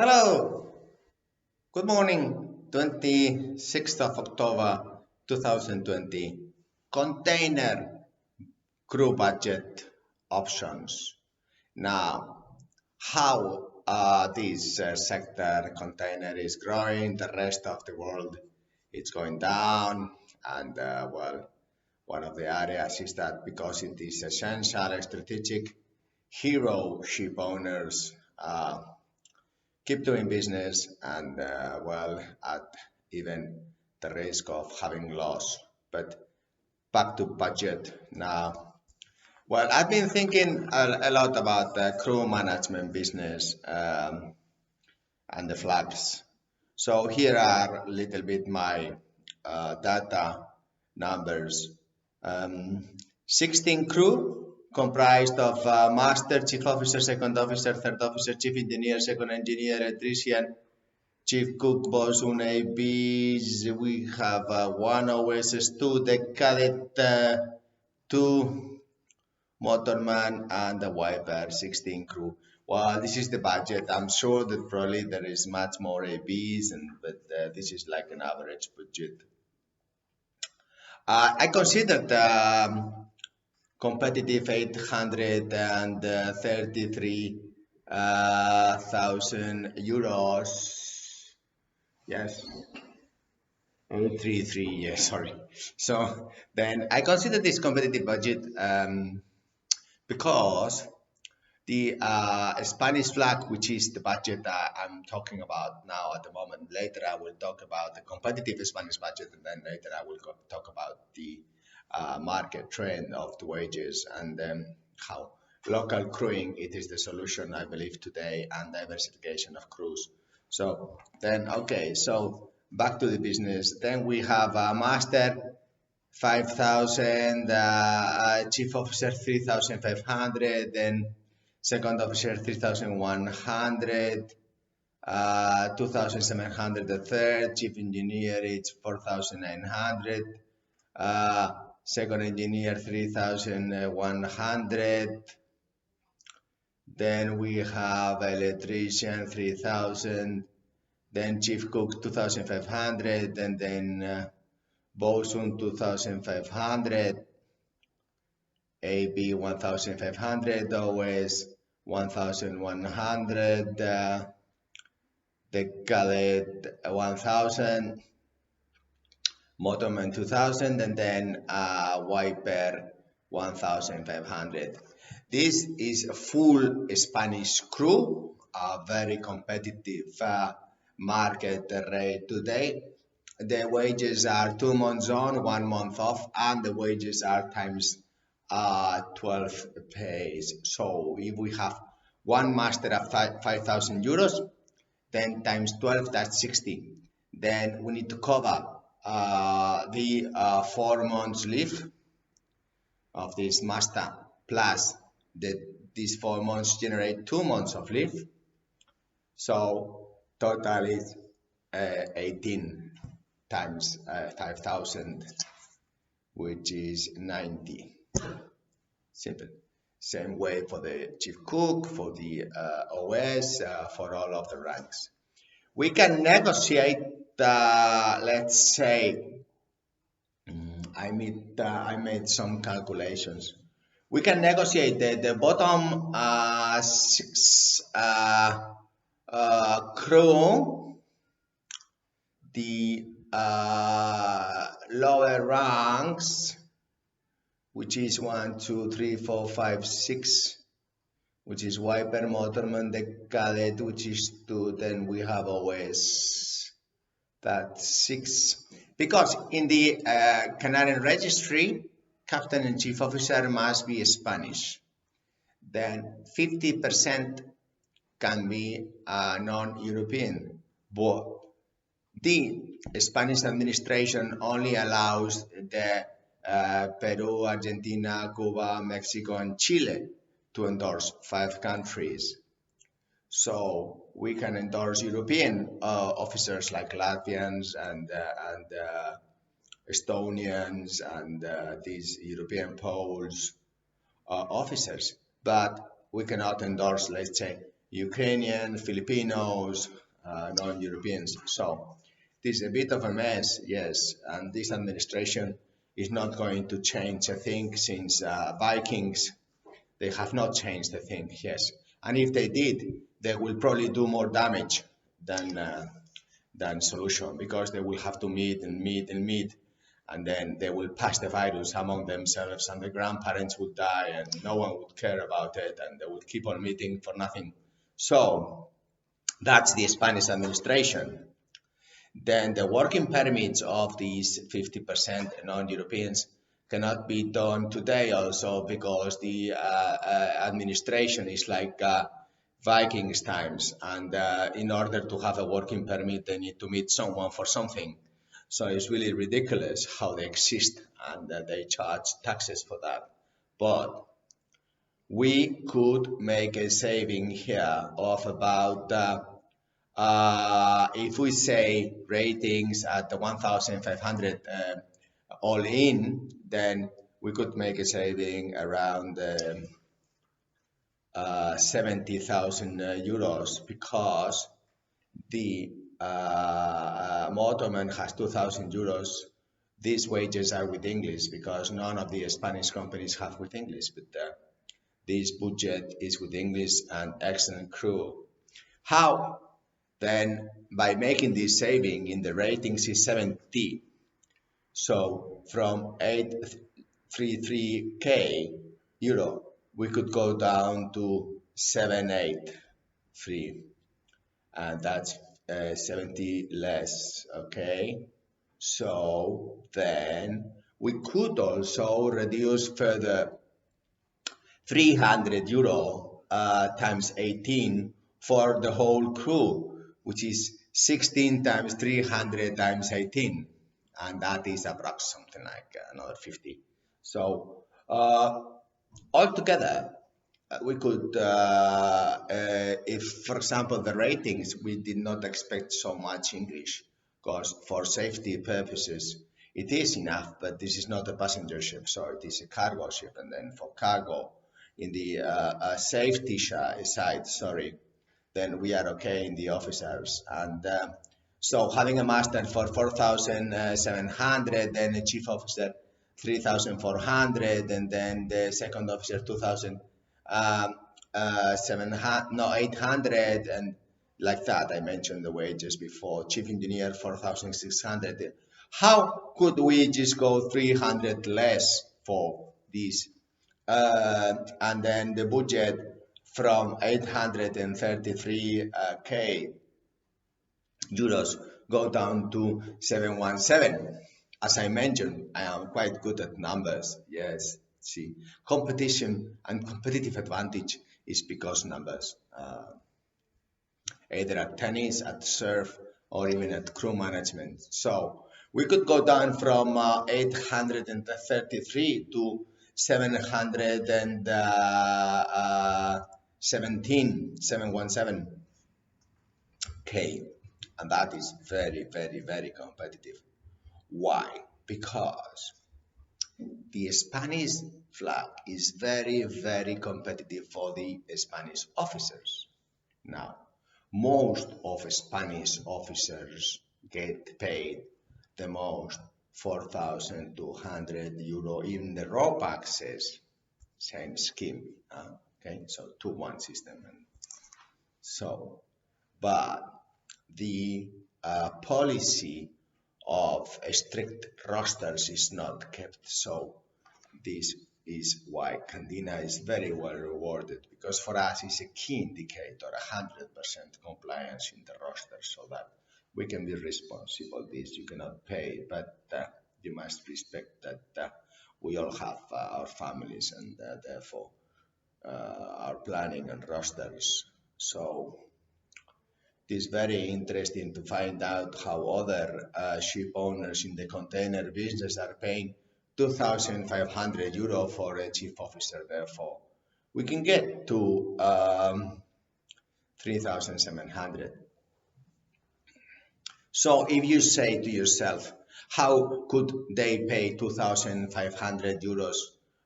Hello, good morning, 26th of October 2020. Container crew budget options. Now, how this sector container is growing, the rest of the world it's going down, and well, one of the areas is that because it is essential, strategic, hero ship owners keep doing business and well at even the risk of having loss. But back to budget now. Well, I've been thinking a lot about the crew management business and the flags. So here are a little bit my data numbers. Um, 16 crew comprised of master, chief officer, second officer, third officer, chief engineer, second engineer, electrician, chief cook, bosun, ABs. We have one OSS, two deck cadet, two motorman, and a wiper, 16 crew. Well, this is the budget. I'm sure that probably there is much more ABs, but this is like an average budget. I considered competitive 833,000 euros. Yes, 833. Yes, sorry. So then I consider this competitive budget because the Spanish flag, which is the budget I'm talking about now at the moment. Later I will talk about the competitive Spanish budget, and then later I will talk about the market trend of the wages and how local crewing it is the solution, I believe, today, and diversification of crews. So then, okay, so back to the business. Then we have a master 5,000, chief officer 3,500, then second officer 3,100, 2,700 the third, chief engineer it's 4,900, second engineer 3,100, then we have electrician 3,000, then chief cook 2,500, and then bosun 2,500, AB 1,500, OS 1,100, the cadet 1,000, motorman 2,000, and then wiper 1,500. This is a full Spanish crew, a very competitive market rate today. The wages are 2 months on, 1 month off, and the wages are times 12 pays. So if we have one master at 5,000 euros, then times 12, that's 60. Then we need to cover the 4 months leave of this master, plus these 4 months generate 2 months of leave. So total is 18 times 5,000, which is 90. Simple. Same way for the chief cook, for the OS, for all of the ranks. We can negotiate, let's say, I made some calculations. We can negotiate the bottom 6 crew, the lower ranks, which is 1, 2, 3, 4, 5, 6, which is wiper, motorman, the cadet, which is 2, then we have OS, that's 6. Because in the Canadian registry, captain and chief officer must be Spanish. Then 50% can be non-European, but the Spanish administration only allows the Peru, Argentina, Cuba, Mexico, and Chile to endorse 5 countries. So we can endorse European officers like Latvians and Estonians and these European Poles officers, but we cannot endorse, let's say, Ukrainian, Filipinos, non-Europeans. So this is a bit of a mess, yes, and this administration is not going to change a thing since Vikings, they have not changed a thing, yes. And if they did, they will probably do more damage than solution, because they will have to meet and meet and meet, and then they will pass the virus among themselves, and the grandparents would die and no one would care about it, and they would keep on meeting for nothing. So that's the Spanish administration. Then the working permits of these 50% non-Europeans cannot be done today also, because the administration is like Vikings times, and in order to have a working permit they need to meet someone for something. So it's really ridiculous how they exist, and they charge taxes for that. But we could make a saving here of about if we say ratings at the 1,500 all in, then we could make a saving around 70,000 euros, because the motorman has 2,000 euros. These wages are with English, because none of the Spanish companies have with English, but this budget is with English and excellent crew. How? Then by making this saving in the ratings is 70. So from 833k euro, we could go down to 783, and that's 70 less, okay? So then we could also reduce further 300 euro times 18 for the whole crew, which is 16 times 300 times 18, and that is approximately something like another 50. So altogether, we could, if for example the ratings, we did not expect so much English, because for safety purposes it is enough, but this is not a passenger ship, so it is a cargo ship, and then for cargo in the safety side, sorry, then we are okay in the officers. And so having a master for 4,700, then a chief officer 3,400, and then the second officer 800, and like that. I mentioned the wages before. Chief engineer 4,600. How could we just go 300 less for these? And then the budget from 833k euros go down to 717. As I mentioned, I am quite good at numbers. Yes, see, competition and competitive advantage is because numbers. Either at tennis, at surf, or even at crew management. So we could go down from 833 to 717k, and that is very, very, very competitive. Why? Because the Spanish flag is very, very competitive for the Spanish officers. Now, most of Spanish officers get paid the most, 4,200 euro in the rope access, same scheme. Okay, so 2-1 system. So, but the policy of strict rosters is not kept. So this is why Candina is very well rewarded, because for us it's a key indicator, 100% compliance in the roster, so that we can be responsible. This you cannot pay, but you must respect that we all have our families, and therefore our planning and rosters. So it is very interesting to find out how other ship owners in the container business are paying 2,500 euro for a chief officer. Therefore, we can get to 3,700. So if you say to yourself, how could they pay 2,500 euros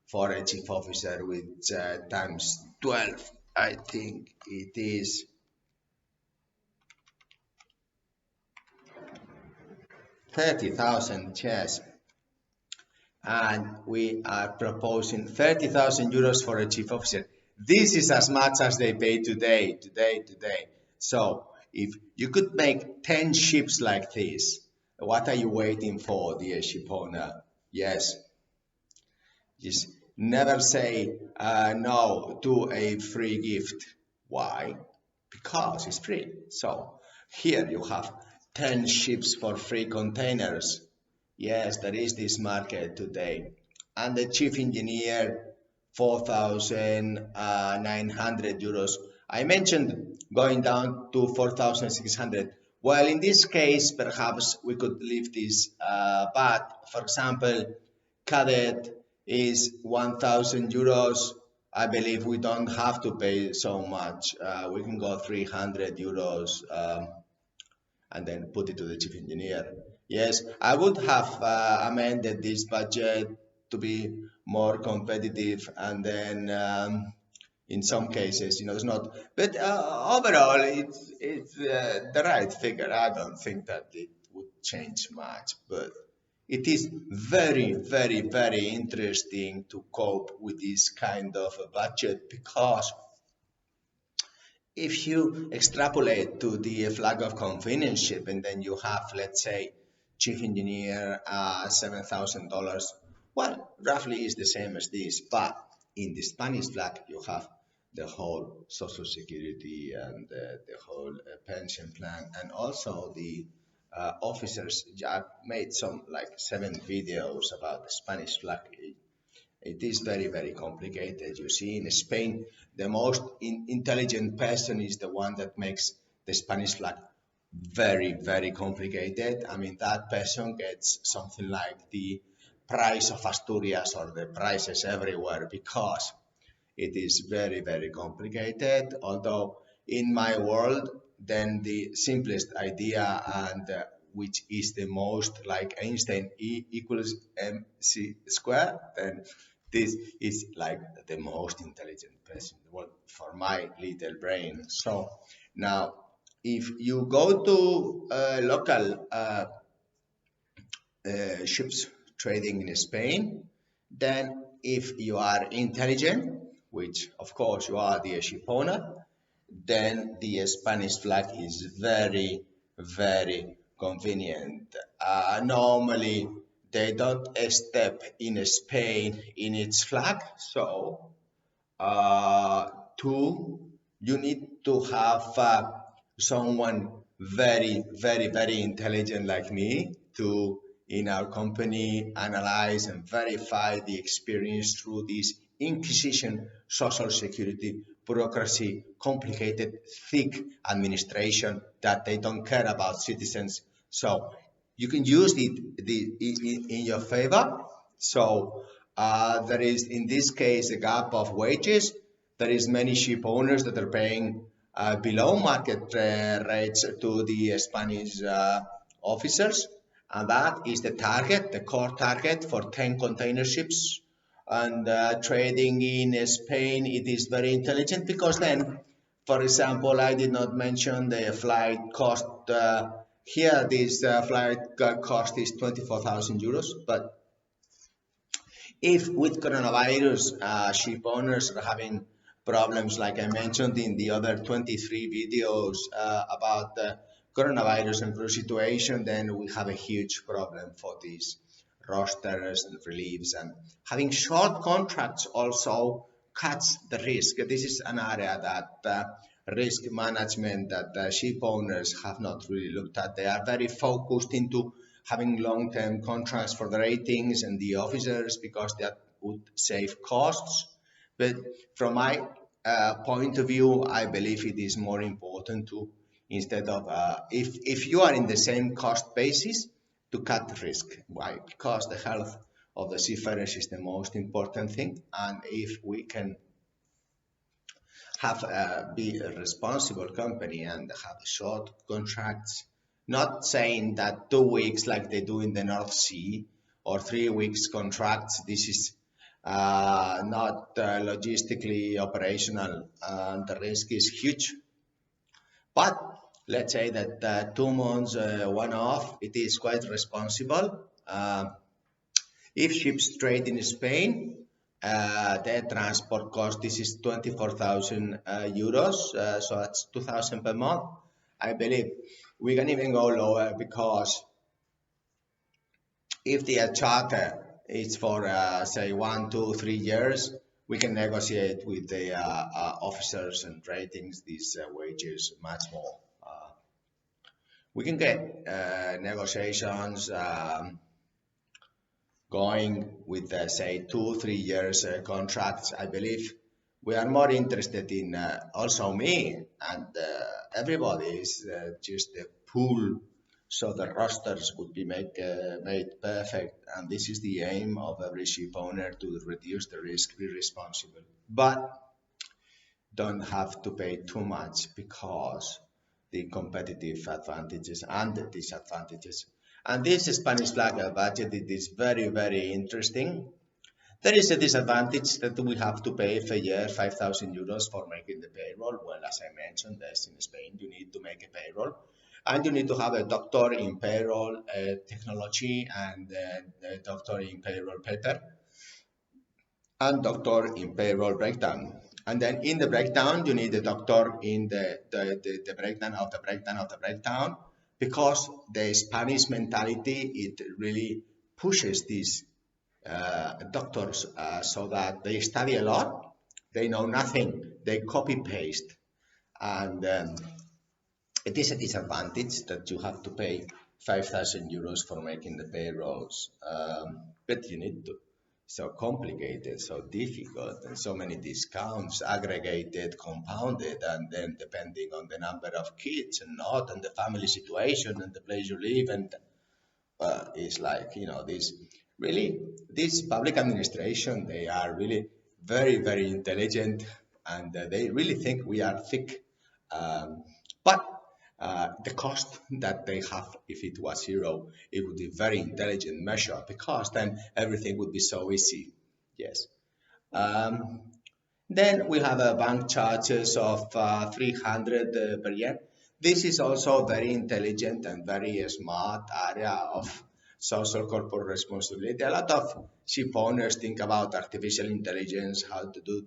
for a chief officer with times 12? I think it is 30,000 shares, and we are proposing 30,000 euros for a chief officer. This is as much as they pay today. So if you could make 10 ships like this, what are you waiting for, dear ship owner? Yes, just never say no to a free gift. Why? Because it's free. So here you have 10 ships for free containers. Yes, there is this market today. And the chief engineer, 4,900 euros. I mentioned going down to 4,600. Well, in this case, perhaps we could leave this, but for example, cadet is 1,000 euros. I believe we don't have to pay so much. We can go 300 euros and then put it to the chief engineer. Yes, I would have amended this budget to be more competitive, and then in some cases, it's not. But overall, it's the right figure. I don't think that it would change much, but it is very, very, very interesting to cope with this kind of a budget, because if you extrapolate to the flag of convenience ship, and then you have, let's say, chief engineer, $7,000, well, roughly is the same as this, but in the Spanish flag you have the whole social security and the whole pension plan, and also the officers. I made some like 7 videos about the Spanish flag. It is very, very complicated. You see, in Spain, the most intelligent person is the one that makes the Spanish flag very, very complicated. I mean, that person gets something like the price of Asturias or the prices everywhere, because it is very, very complicated. Although in my world, then the simplest idea, and which is the most like Einstein, E equals mc square, then this is like the most intelligent person in the world for my little brain. So now, if you go to local ships trading in Spain, then if you are intelligent, which of course you are, the ship owner, then the Spanish flag is very, very convenient. Normally, they don't step in Spain in its flag, so two, you need to have someone very, very, very intelligent like me to, in our company, analyze and verify the experience through this inquisition, social security, bureaucracy, complicated, thick administration that they don't care about citizens. So you can use it in your favor. So there is, in this case, a gap of wages. There is many ship owners that are paying below market rates to the Spanish officers, and that is the target, the core target for 10 container ships. And trading in Spain, it is very intelligent, because then, for example, I did not mention the flight cost. Here, this flight cost is 24,000 euros, but if with coronavirus, ship owners are having problems, like I mentioned in the other 23 videos about the coronavirus and crew situation, then we have a huge problem for these rosters and reliefs. And having short contracts also cuts the risk. This is an area that risk management that ship owners have not really looked at. They are very focused into having long-term contracts for the ratings and the officers, because that would save costs. But from my point of view, I believe it is more important to, instead of, if you are in the same cost basis, to cut the risk. Why? Because the health of the seafarers is the most important thing, and if we can have be a responsible company and have short contracts, not saying that 2 weeks like they do in the North Sea, or 3 weeks contracts. This is not logistically operational, and the risk is huge. But let's say that 2 months one-off, it is quite responsible. If ships trade in Spain, their transport cost, this is 24,000 euros, so that's 2,000 per month. I believe we can even go lower, because if the charter is for say 1, 2, 3 years, we can negotiate with the officers and ratings these wages much more. We can get negotiations going with say 2, 3 years contracts. I believe we are more interested in, also me and everybody is just the pool, so the rosters would be made perfect, and this is the aim of every ship owner, to reduce the risk, be responsible, but don't have to pay too much, because the competitive advantages and the disadvantages. And this Spanish flag budget, it is very, very interesting. There is a disadvantage that we have to pay per year 5,000 euros for making the payroll. Well, as I mentioned, as in Spain, you need to make a payroll, and you need to have a doctor in payroll technology, and a doctor in payroll paper, and doctor in payroll breakdown. And then in the breakdown, you need a doctor in the breakdown of the breakdown of the breakdown, because the Spanish mentality, it really pushes these doctors so that they study a lot, they know nothing, they copy paste, and it is a disadvantage that you have to pay 5,000 euros for making the payrolls, but you need to. So complicated, so difficult, and so many discounts, aggregated, compounded, and then depending on the number of kids and not, and the family situation and the place you live, and is like, this public administration, they are really very, very intelligent, and they really think we are thick. But the cost that they have, if it was zero, it would be very intelligent measure, because then everything would be so easy. Yes. Um, then we have a bank charges of 300 per year. This is also very intelligent and very smart area of social corporate responsibility. A lot of ship owners think about artificial intelligence, how to do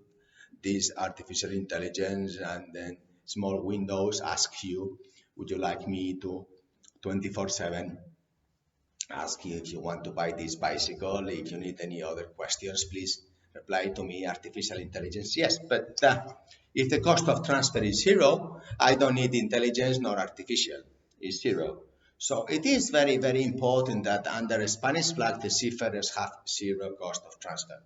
this artificial intelligence, and then small windows ask you, would you like me to 24/7 ask you if you want to buy this bicycle? If you need any other questions, please reply to me, artificial intelligence. Yes, but if the cost of transfer is zero, I don't need intelligence nor artificial. It's zero. So it is very, very important that under a Spanish flag, the seafarers have zero cost of transfer.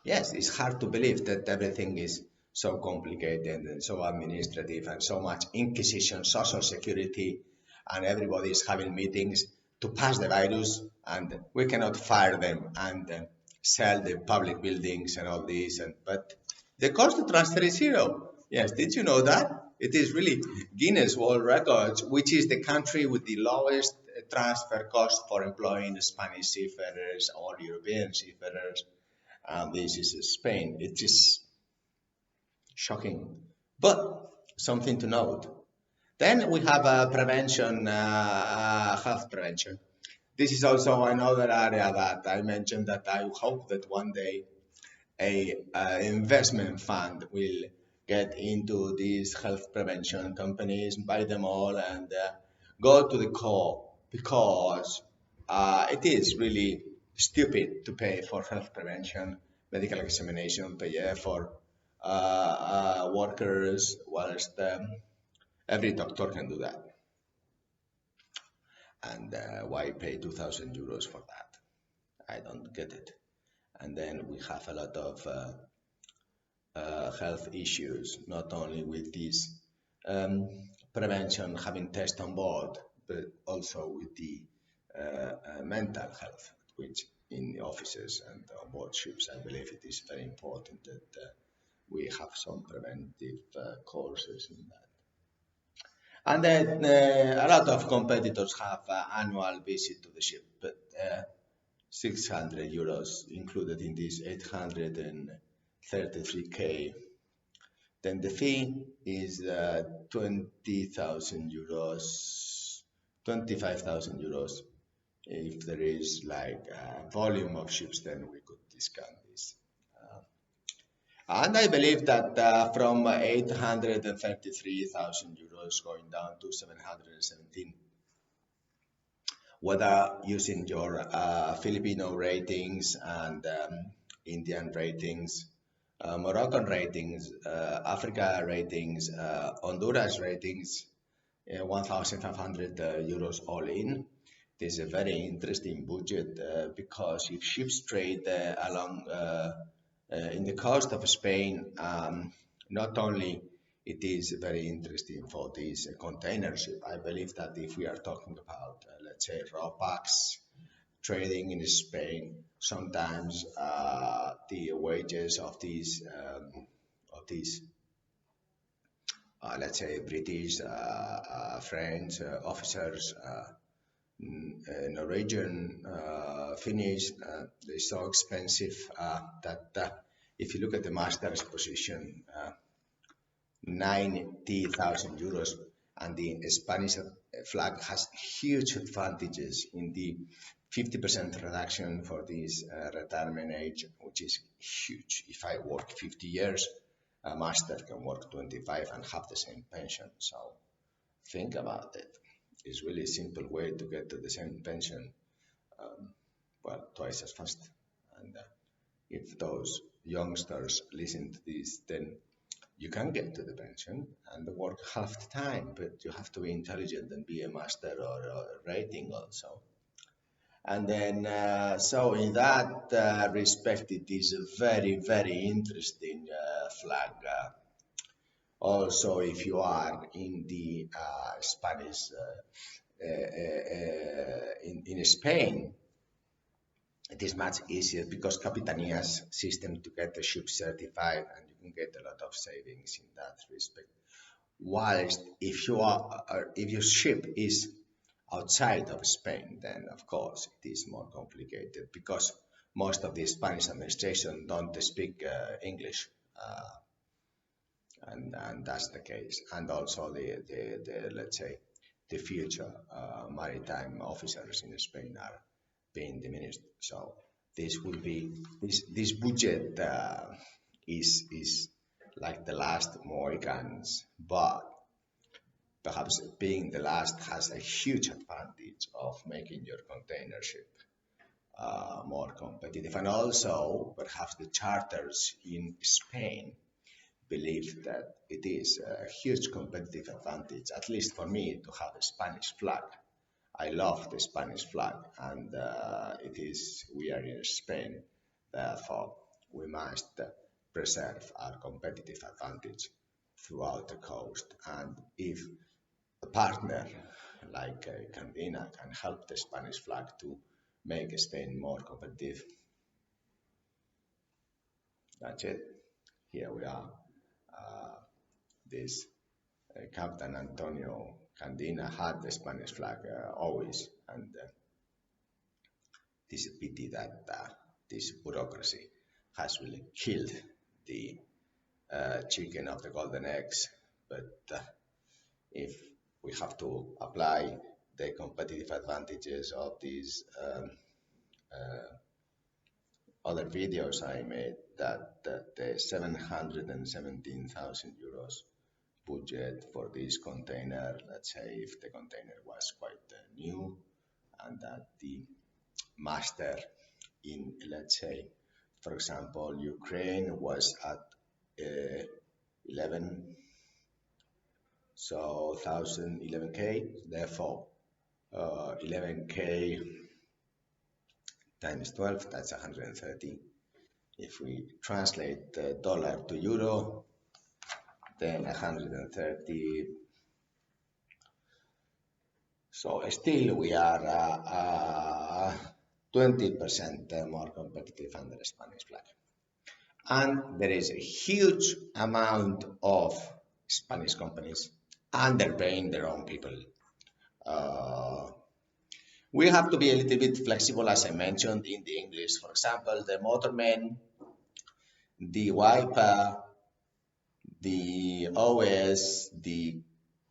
Yes, it's hard to believe that everything is so complicated and so administrative and so much inquisition, social security, and everybody is having meetings to pass the virus, and we cannot fire them and sell the public buildings and all this. But the cost to transfer is zero. Yes, did you know that? It is really Guinness World Records, which is the country with the lowest transfer cost for employing Spanish seafarers or European seafarers. This is Spain. It is shocking, but something to note. Then we have prevention, health prevention. This is also another area that I mentioned, that I hope that one day a investment fund will get into these health prevention companies, buy them all, and go to the core, because it is really stupid to pay for health prevention, medical examination per year for workers, whilst every doctor can do that. And why pay 2,000 euros for that? I don't get it. And then we have a lot of health issues, not only with this prevention, having tests on board, but also with the mental health, which in the offices and on board ships, I believe it is very important that we have some preventive courses in that. And then a lot of competitors have annual visit to the ship, but 600 euros included in this 833k. Then the fee is 20,000 euros, 25,000 euros. If there is like a volume of ships, then we could discount this. And I believe that from 833,000 euros going down to 717, whether using your Filipino ratings and Indian ratings, Moroccan ratings, Africa ratings, Honduras ratings, 1,500 euros all in. This is a very interesting budget because if ships trade along in the coast of Spain, not only it is very interesting for this container ship. I believe that if we are talking about, let's say, raw packs trading in Spain, sometimes the wages of these let's say British, French officers, Norwegian, Finnish, they're so expensive that if you look at the master's position, 90,000 euros, and the Spanish flag has huge advantages in the 50% reduction for this retirement age, which is huge. If I work 50 years, a master can work 25 and have the same pension. So think about it. It's really a simple way to get to the same pension, well, twice as fast. And if those youngsters listen to this, then you can get to the pension and work half the time, but you have to be intelligent and be a master or a rating also. And then, so in that respect, it is a very, very interesting flag. Also, if you are in the Spanish, in Spain, it is much easier because Capitania's system to get the ship certified, and you can get a lot of savings in that respect. Whilst if your ship is outside of Spain, then of course it is more complicated because most of the Spanish administration don't speak English, and that's the case. And also the let's say the future maritime officers in Spain are being diminished. So this will be this budget is like the last Mohicans, but perhaps being the last has a huge advantage of making your container ship more competitive. And also perhaps the charters in Spain believe that it is a huge competitive advantage, at least for me, to have a Spanish flag. I love the Spanish flag, and we are in Spain, therefore we must preserve our competitive advantage throughout the coast. And if a partner like Candina can help the Spanish flag to make Spain more competitive, that's it. Here we are. This Captain Antonio Candina had the Spanish flag always, and it is a pity that this bureaucracy has really killed the chicken of the golden eggs. But if we have to apply the competitive advantages of these other videos I made, that the 717,000 euros budget for this container, let's say if the container was quite new, and that the master in, let's say, for example, Ukraine was at 11, so 11k, therefore 11k times 12, that's 130. If we translate the dollar to euro, then 130. So still we are 20% more competitive under the Spanish flag. And there is a huge amount of Spanish companies underpaying their own people. Uh, we have to be a little bit flexible, as I mentioned in the English. For example, the motorman, the wiper, the OS, the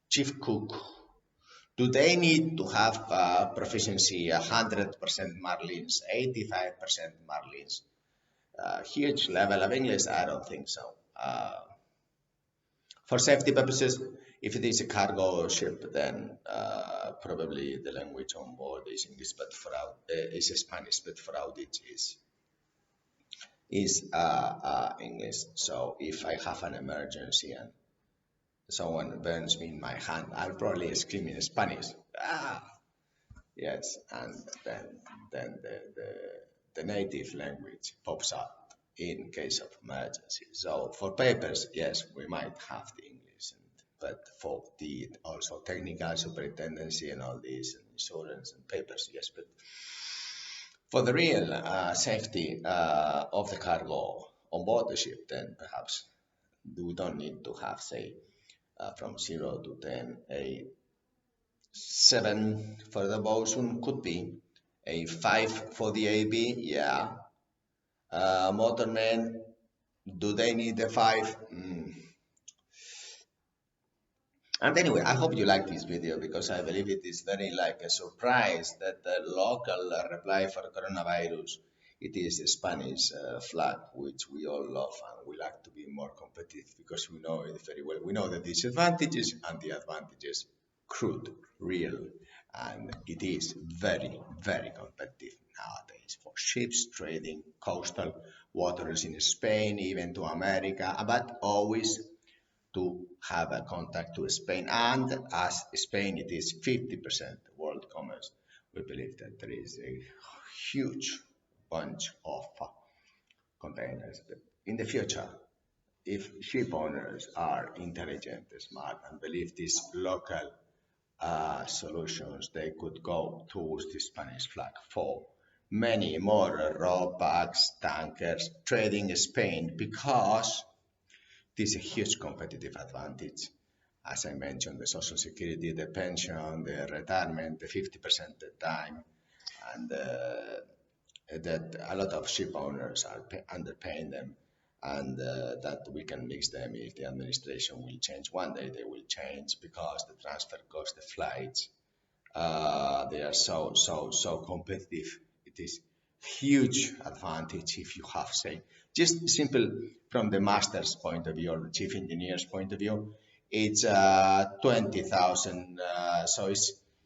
chief cook, do they need to have proficiency 100% Marlins, 85% Marlins? Huge level of English? I don't think so. For safety purposes, if it is a cargo ship, then probably the language on board is English, but is Spanish, but for audit is English. So if I have an emergency and someone burns me in my hand, I'll probably scream in Spanish. Ah, yes, and then the native language pops up in case of emergency. So for papers, yes, we might have the English, but for the also technical superintendency and all these and insurance and papers, yes, but for the real safety of the cargo on board the ship, then perhaps we don't need to have, say, from 0 to 10, a 7 for the bosun could be, a 5 for the AB, yeah. Motormen, do they need a 5? And anyway, I hope you like this video because I believe it is very like a surprise that the local reply for coronavirus, it is a Spanish flag, which we all love and we like to be more competitive because we know it very well. We know the disadvantages and the advantages, crude, real, and it is very, very competitive nowadays for ships trading coastal waters in Spain, even to America, but always to have a contact to Spain. And as Spain, it is 50% world commerce. We believe that there is a huge bunch of containers. But in the future, if ship owners are intelligent, smart, and believe these local solutions, they could go towards the Spanish flag for many more raw bags, tankers, trading Spain, because this is a huge competitive advantage. As I mentioned, the social security, the pension, the retirement, the 50% the time, and that a lot of ship owners are underpaying them, and that we can mix them if the administration will change. One day they will change because the transfer cost, the flights, they are so competitive. It is huge advantage if you have, say, just simple from the master's point of view or the chief engineer's point of view. It's 20,000, so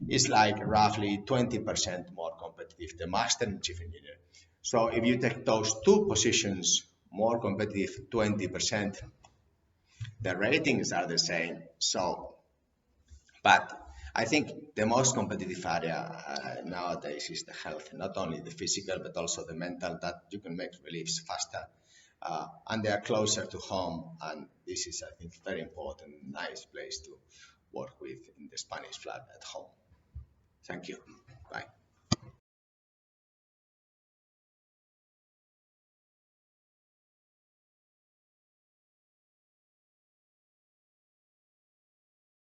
it's like roughly 20% more competitive, the master and chief engineer. So if you take those two positions, more competitive 20%, the ratings are the same. So, but I think the most competitive area nowadays is the health, not only the physical, but also the mental, that you can make reliefs faster. And they are closer to home. And this is, I think, very important, nice place to work with in the Spanish flag at home. Thank you. Bye.